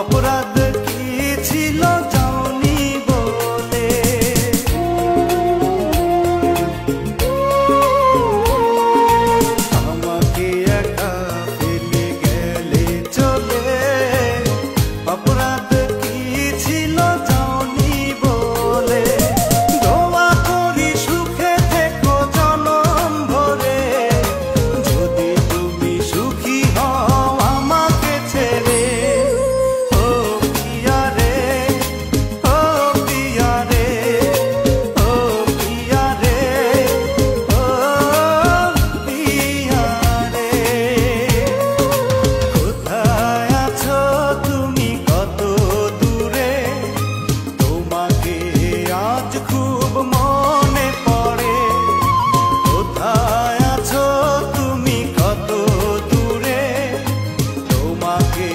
অপরাধ কি ছিল জানি বলে। আমাকে একা ফেলে গেলে চলে, অপরাধ কি ছিল জানি বলে। দোয়া করি সুখে থেকো জনম ভরে, যদি তুমি সুখী হও আমাকে ছেড়ে। ও পিয়া রে, ও পিয়া রে, ও পিয়া রে, ও পিয়া রে। কোথায় আছো তুমি কত দূরে, তোমাকে আজ খুব মনে পড়ে। কোথায় আছো তুমি কত দূরে, তোমাকে